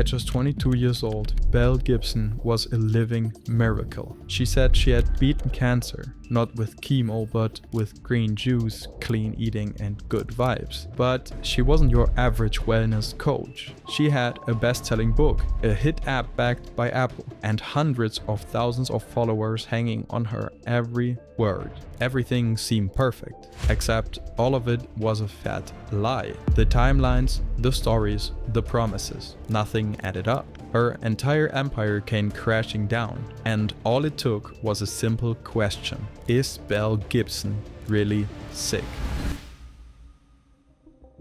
At just 22 years old, Belle Gibson was a living miracle. She said she had beaten cancer, not with chemo but with green juice, clean eating and good vibes. But she wasn't your average wellness coach. She had a best-selling book, a hit app backed by Apple, and hundreds of thousands of followers hanging on her every word. Everything seemed perfect, except all of it was a fat lie. The timelines, the stories, the promises, nothing added up. Her entire empire came crashing down, and all it took was a simple question: is Belle Gibson really sick?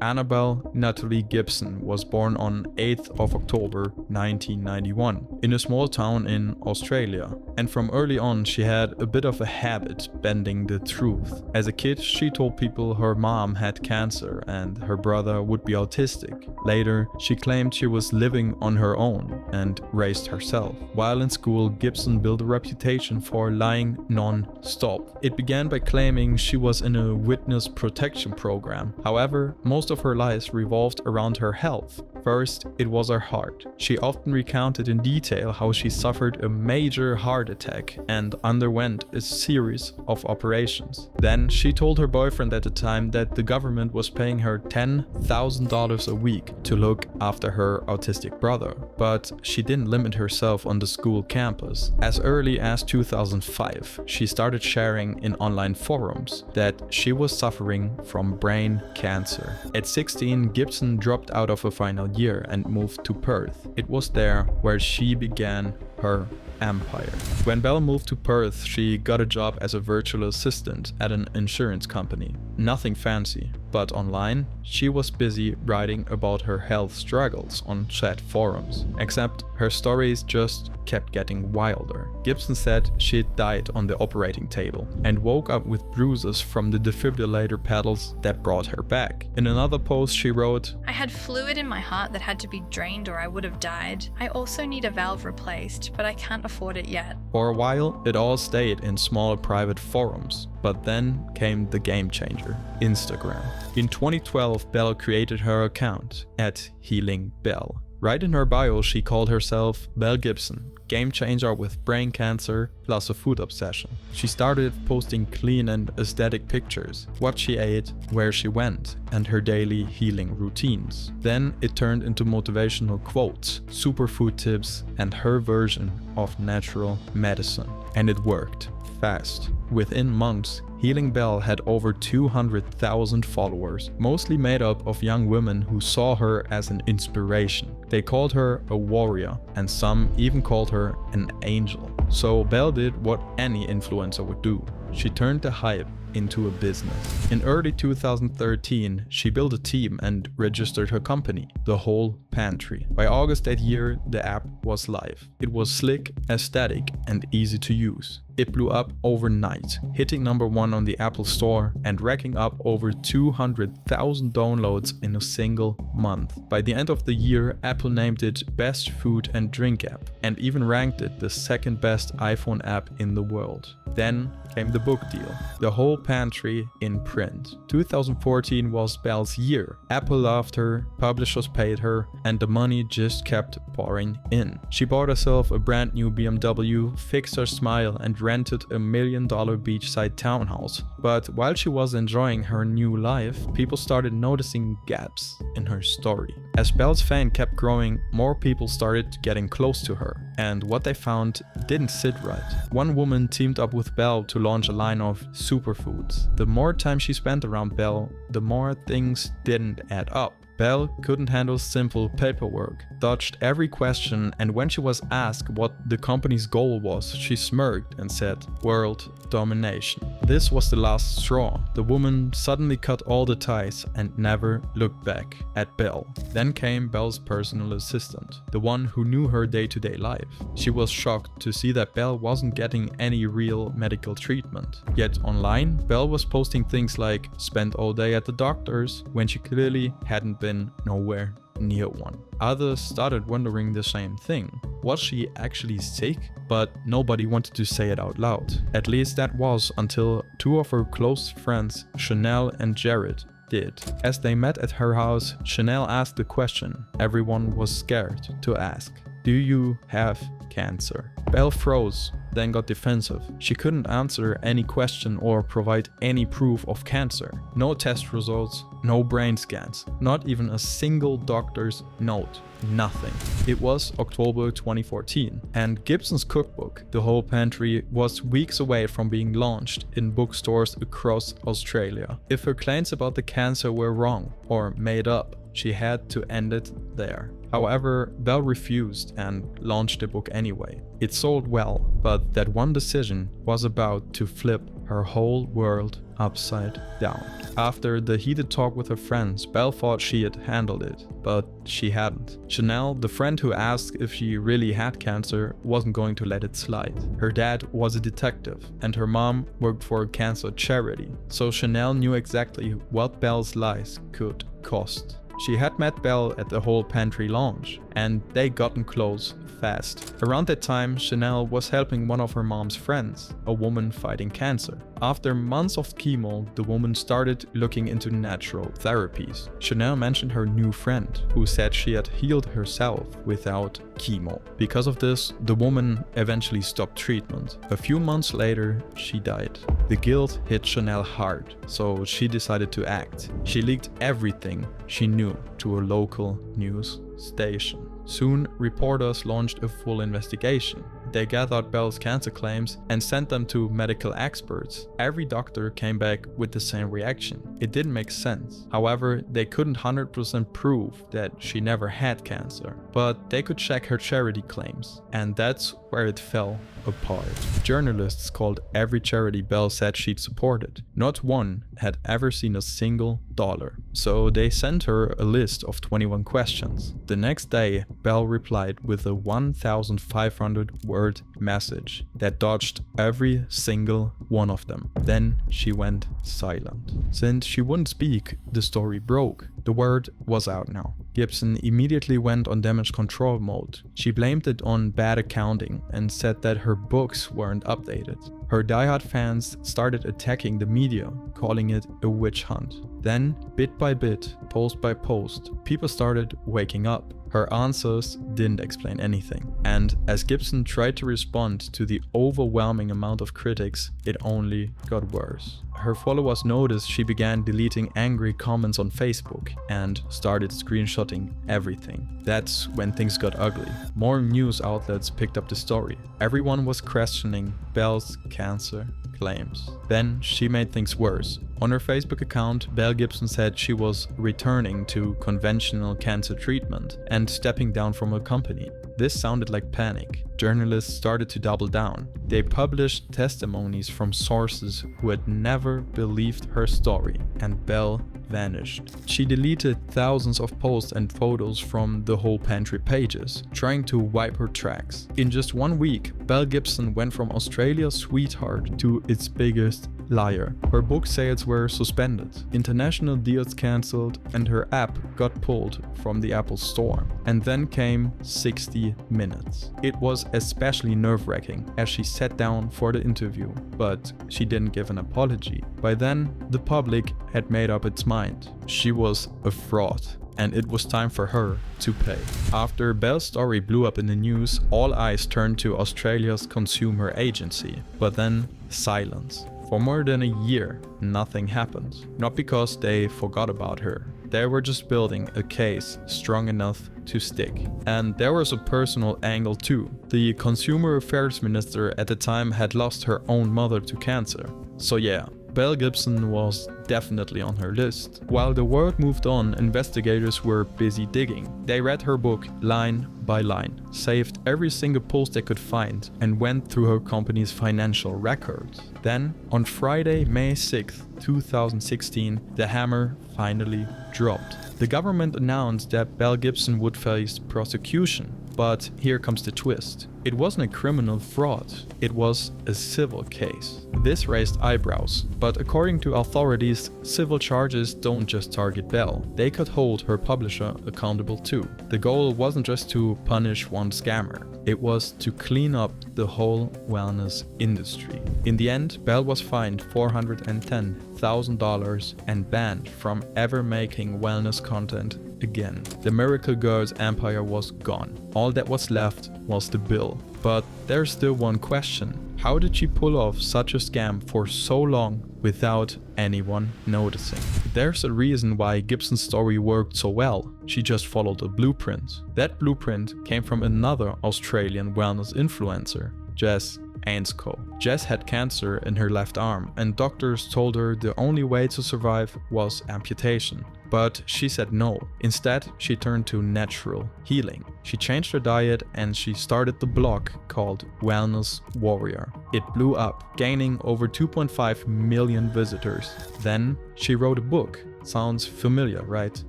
Annabelle Natalie Gibson was born on 8th of October 1991 in a small town in Australia, and from early on she had a bit of a habit bending the truth. As a kid, she told people her mom had cancer and her brother would be autistic. Later, she claimed she was living on her own and raised herself. While in school, Gibson built a reputation for lying non-stop. It began by claiming she was in a witness protection program. However, most of her lies revolved around her health. First, it was her heart. She often recounted in detail how she suffered a major heart attack and underwent a series of operations. Then, she told her boyfriend at the time that the government was paying her $10,000 a week to look after her autistic brother. But she didn't limit herself on the school campus. As early as 2005, she started sharing in online forums that she was suffering from brain cancer. At 16, Gibson dropped out of her final year and moved to Perth. It was there where she began her empire. When Belle moved to Perth, she got a job as a virtual assistant at an insurance company. Nothing fancy, but online, she was busy writing about her health struggles on chat forums. Except her stories just kept getting wilder. Gibson said she'd died on the operating table and woke up with bruises from the defibrillator pedals that brought her back. In another post she wrote, "I had fluid in my heart that had to be drained or I would have died. I also need a valve replaced, but I can't afford it yet." For a while, it all stayed in smaller private forums. But then came the game changer, Instagram. In 2012, Belle created her account @HealingBelle. Right in her bio, she called herself Belle Gibson, game changer with brain cancer plus a food obsession. She started posting clean and aesthetic pictures, what she ate, where she went, and her daily healing routines. Then it turned into motivational quotes, superfood tips, and her version of natural medicine. And it worked. Fast. Within months, HealingBelle had over 200,000 followers, mostly made up of young women who saw her as an inspiration. They called her a warrior, and some even called her an angel. So Belle did what any influencer would do. She turned the hype into a business. In early 2013, she built a team and registered her company, The Whole Pantry. By August that year, the app was live. It was slick, aesthetic, and easy to use. It blew up overnight, hitting #1 on the Apple Store and racking up over 200,000 downloads in a single month. By the end of the year, Apple named it Best Food and Drink App and even ranked it the second best iPhone app in the world. Then came the book deal, The Whole Pantry in print. 2014 was Belle's year. Apple loved her, publishers paid her, and the money just kept pouring in. She bought herself a brand new BMW, fixed her smile, and rented a $1 million beachside townhouse. But while she was enjoying her new life, people started noticing gaps in her story. As Belle's fame kept growing, more people started getting close to her, and what they found didn't sit right. One woman teamed up with Belle to launch a line of superfoods. The more time she spent around Belle, the more things didn't add up. Belle couldn't handle simple paperwork, dodged every question, and when she was asked what the company's goal was, she smirked and said, "World domination." This was the last straw. The woman suddenly cut all the ties and never looked back at Belle. Then came Belle's personal assistant, the one who knew her day-to-day life. She was shocked to see that Belle wasn't getting any real medical treatment. Yet online, Belle was posting things like "spent all day at the doctor's" when she clearly hadn't been nowhere near one. Others started wondering the same thing. Was she actually sick? But nobody wanted to say it out loud. At least that was until two of her close friends, Chanel and Jared, did. As they met at her house, Chanel asked the question everyone was scared to ask. Do you have cancer? Belle froze, then got defensive. She couldn't answer any question or provide any proof of cancer. No test results, no brain scans, not even a single doctor's note. Nothing. It was October 2014, and Gibson's cookbook, The Whole Pantry, was weeks away from being launched in bookstores across Australia. If her claims about the cancer were wrong or made up, she had to end it there. However, Belle refused and launched the book anyway. It sold well, but that one decision was about to flip her whole world upside down. After the heated talk with her friends, Belle thought she had handled it, but she hadn't. Chanel, the friend who asked if she really had cancer, wasn't going to let it slide. Her dad was a detective, and her mom worked for a cancer charity, so Chanel knew exactly what Belle's lies could cost. She had met Belle at the Whole Pantry launch, and they gotten close fast. Around that time, Chanel was helping one of her mom's friends, a woman fighting cancer. After months of chemo, the woman started looking into natural therapies. Chanel mentioned her new friend, who said she had healed herself without chemo. Because of this, the woman eventually stopped treatment. A few months later, she died. The guilt hit Chanel hard, so she decided to act. She leaked everything she knew to a local news station. Soon, reporters launched a full investigation. They gathered Belle's cancer claims and sent them to medical experts. Every doctor came back with the same reaction. It didn't make sense. However, they couldn't 100% prove that she never had cancer, but they could check her charity claims, and that's where it fell apart. Journalists called every charity Belle said she'd supported. Not one had ever seen a single dollar. So they sent her a list of 21 questions. The next day, Belle replied with a 1,500-word message that dodged every single one of them. Then she went silent. Since she wouldn't speak, the story broke. The word was out now. Gibson immediately went on damage control mode. She blamed it on bad accounting and said that her books weren't updated. Her diehard fans started attacking the media, calling it a witch hunt. Then, bit by bit, post by post, people started waking up. Her answers didn't explain anything. And as Gibson tried to respond to the overwhelming amount of critics, it only got worse. Her followers noticed she began deleting angry comments on Facebook and started screenshotting everything. That's when things got ugly. More news outlets picked up the story. Everyone was questioning Belle's cancer claims. Then she made things worse. On her Facebook account, Belle Gibson said she was returning to conventional cancer treatment and stepping down from her company. This sounded like panic. Journalists started to double down. They published testimonies from sources who had never believed her story, and Belle vanished. She deleted thousands of posts and photos from the Whole Pantry pages, trying to wipe her tracks. In just 1 week, Belle Gibson went from Australia's sweetheart to its biggest liar. Her book sales were suspended, international deals cancelled, and her app got pulled from the Apple Store. And then came 60 Minutes. It was especially nerve-wracking as she sat down for the interview, but she didn't give an apology. By then, the public had made up its mind. She was a fraud, and it was time for her to pay. After Belle's story blew up in the news, all eyes turned to Australia's consumer agency. But then, silence. For more than a year, nothing happened. Not because they forgot about her. They were just building a case strong enough to stick. And there was a personal angle too. The Consumer Affairs Minister at the time had lost her own mother to cancer. So yeah, Belle Gibson was definitely on her list. While the world moved on, investigators were busy digging. They read her book line by line, saved every single post they could find, and went through her company's financial records. Then, on Friday, May 6th, 2016, the hammer finally dropped. The government announced that Belle Gibson would face prosecution. But here comes the twist. It wasn't a criminal fraud, it was a civil case. This raised eyebrows, but according to authorities, civil charges don't just target Belle, they could hold her publisher accountable too. The goal wasn't just to punish one scammer, it was to clean up the whole wellness industry. In the end, Belle was fined $410,000 and banned from ever making wellness content again. The Miracle Girl's empire was gone. All that was left was the bill. But there's still one question. How did she pull off such a scam for so long without anyone noticing? There's a reason why Gibson's story worked so well. She just followed a blueprint. That blueprint came from another Australian wellness influencer, Jess Ainscoe. Jess had cancer in her left arm and doctors told her the only way to survive was amputation. But she said no. Instead, she turned to natural healing. She changed her diet and she started the blog called Wellness Warrior. It blew up, gaining over 2.5 million visitors. Then she wrote a book. Sounds familiar, right?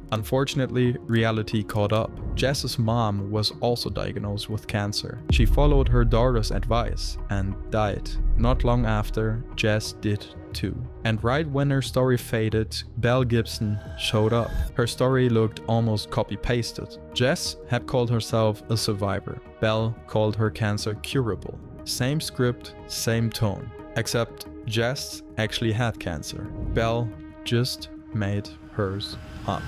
Unfortunately, reality caught up. Jess's mom was also diagnosed with cancer. She followed her daughter's advice and died. Not long after, Jess did too. And right when her story faded, Belle Gibson showed up. Her story looked almost copy-pasted. Jess had called herself a survivor. Belle called her cancer curable. Same script, same tone. Except Jess actually had cancer. Belle just made hers up.